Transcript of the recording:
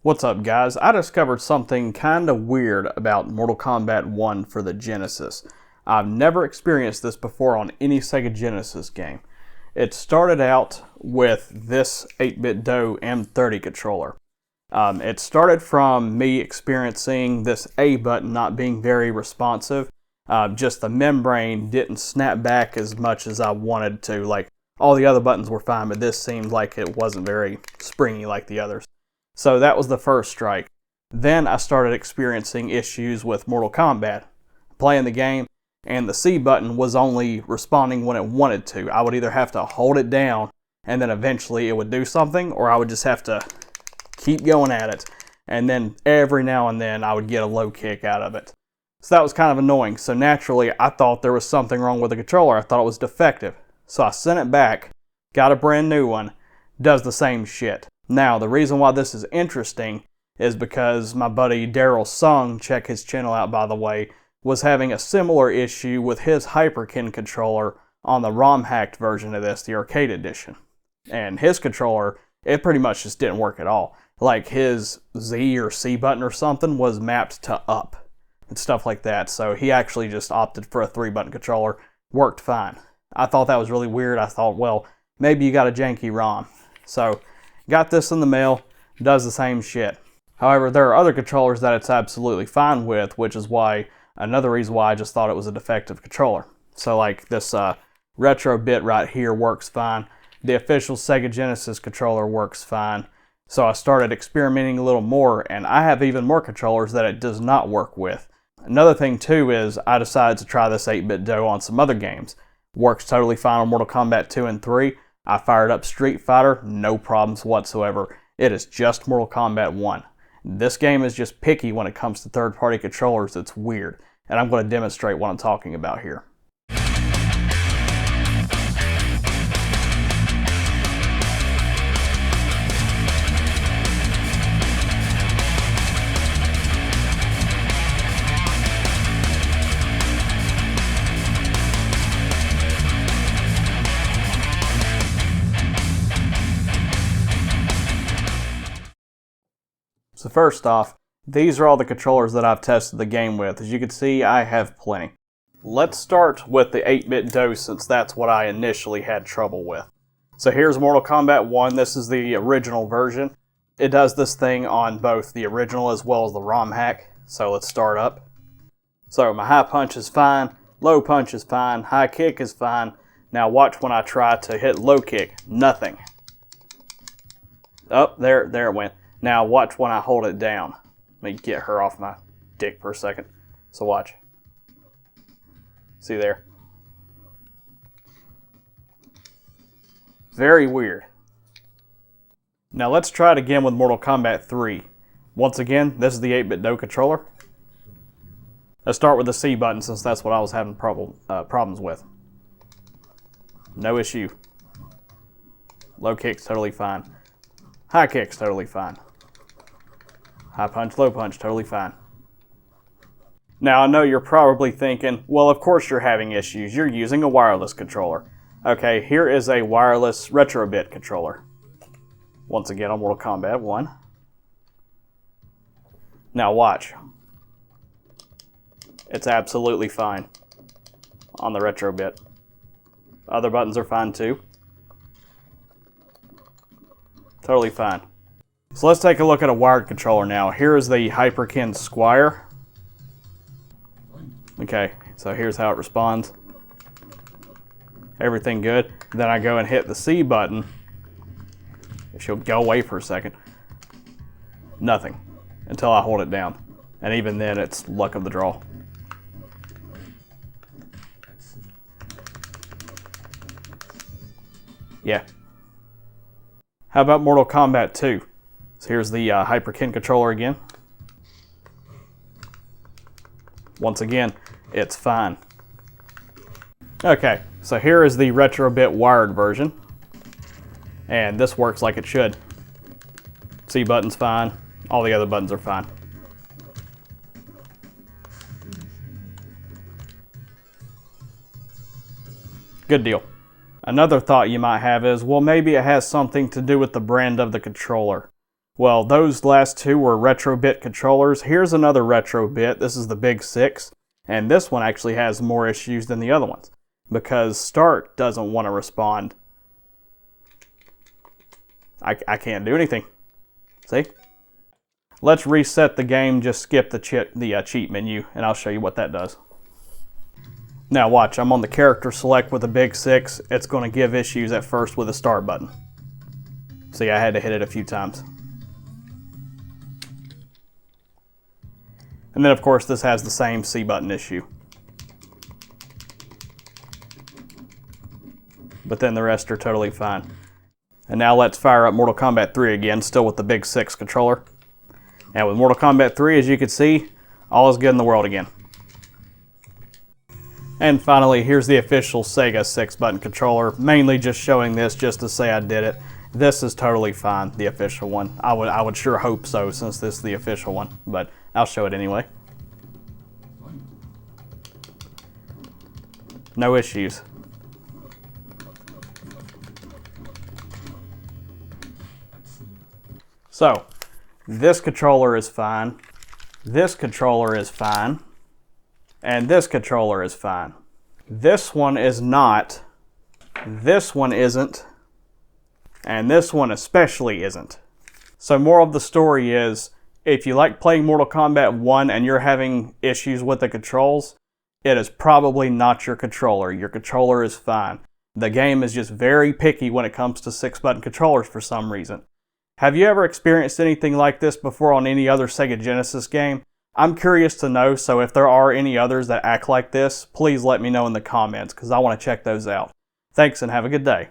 What's up, guys? I discovered something kinda weird about Mortal Kombat 1 for the Genesis. I've never experienced this before on any Sega Genesis game. It started out with this 8-bit DOE M30 controller. It started from me experiencing this A button not being very responsive. Just the membrane didn't snap back as much as I wanted to. Like, all the other buttons were fine, but this seemed like it wasn't very springy like the others. So that was the first strike. Then I started experiencing issues with Mortal Kombat. Playing the game, and the C button was only responding when it wanted to. I would either have to hold it down, and then eventually it would do something, or I would just have to keep going at it. And then every now and then I would get a low kick out of it. So that was kind of annoying. So naturally, I thought there was something wrong with the controller. I thought it was defective. So I sent it back, got a brand new one, does the same shit. Now, the reason why this is interesting is because my buddy Daryl Sung, check his channel out by the way, was having a similar issue with his Hyperkin controller on the ROM-hacked version of this, the arcade edition. And his controller, it pretty much just didn't work at all. Like his Z or C button or something was mapped to up and stuff like that. So he actually just opted for a 3-button controller. Worked fine. I thought that was really weird. I thought, well, maybe you got a janky ROM. So got this in the mail, does the same shit. However, there are other controllers that it's absolutely fine with, which is why, another reason why I just thought it was a defective controller. So like this retro bit right here works fine. The official Sega Genesis controller works fine. So I started experimenting a little more, and I have even more controllers that it does not work with. Another thing too is I decided to try this 8-bit DOE on some other games. Works totally fine on Mortal Kombat 2 and 3. I fired up Street Fighter, no problems whatsoever. It is just Mortal Kombat 1. This game is just picky when it comes to third-party controllers. It's weird, and I'm going to demonstrate what I'm talking about here. So first off, these are all the controllers that I've tested the game with. As you can see, I have plenty. Let's start with the 8-bit DOE since that's what I initially had trouble with. So here's Mortal Kombat 1. This is the original version. It does this thing on both the original as well as the ROM hack. So let's start up. So my high punch is fine, low punch is fine, high kick is fine. Now watch when I try to hit low kick. Nothing. Oh, there it went. Now watch when I hold it down. Let me get her off my dick for a second. So watch. See there? Very weird. Now let's try it again with Mortal Kombat 3. Once again, this is the 8-bit DOE controller. Let's start with the C button since that's what I was having problems with. No issue. Low kick's totally fine. High kick's totally fine. High punch, low punch, totally fine. Now I know you're probably thinking, well of course you're having issues, you're using a wireless controller. Okay, here is a wireless retro bit controller. Once again on Mortal Kombat 1. Now watch. It's absolutely fine on the retro bit. Other buttons are fine too. Totally fine. So let's take a look at a wired controller now. Here is the Hyperkin Squire. Okay, so here's how it responds. Everything good. Then I go and hit the C button. She'll go away for a second. Nothing. Until I hold it down. And even then, it's luck of the draw. Yeah. How about Mortal Kombat 2? So here's the Hyperkin controller again. Once again, it's fine. Okay, so here is the retro bit wired version. And this works like it should. C button's fine. All the other buttons are fine. Good deal. Another thought you might have is, well, maybe it has something to do with the brand of the controller. Well, those last two were retro bit controllers. Here's another retro bit. This is the Big 6, and this one actually has more issues than the other ones because start doesn't want to respond. I can't do anything. See? Let's reset the game, just skip the cheat menu, and I'll show you what that does. Now watch, I'm on the character select with the Big 6. It's going to give issues at first with the start button. See, I had to hit it a few times. And then of course this has the same C button issue. But then the rest are totally fine. And now let's fire up Mortal Kombat 3 again, still with the Big 6 controller. And with Mortal Kombat 3, as you can see, all is good in the world again. And finally, here's the official Sega 6-button controller, mainly just showing this just to say I did it. This is totally fine, the official one. I would sure hope so, since this is the official one, but I'll show it anyway. No issues. So, this controller is fine, this controller is fine, and this controller is fine. This one is not, this one isn't, and this one especially isn't. So moral of the story is, if you like playing Mortal Kombat 1 and you're having issues with the controls, it is probably not your controller. Your controller is fine. The game is just very picky when it comes to 6-button controllers for some reason. Have you ever experienced anything like this before on any other Sega Genesis game? I'm curious to know, so if there are any others that act like this, please let me know in the comments, because I want to check those out. Thanks and have a good day.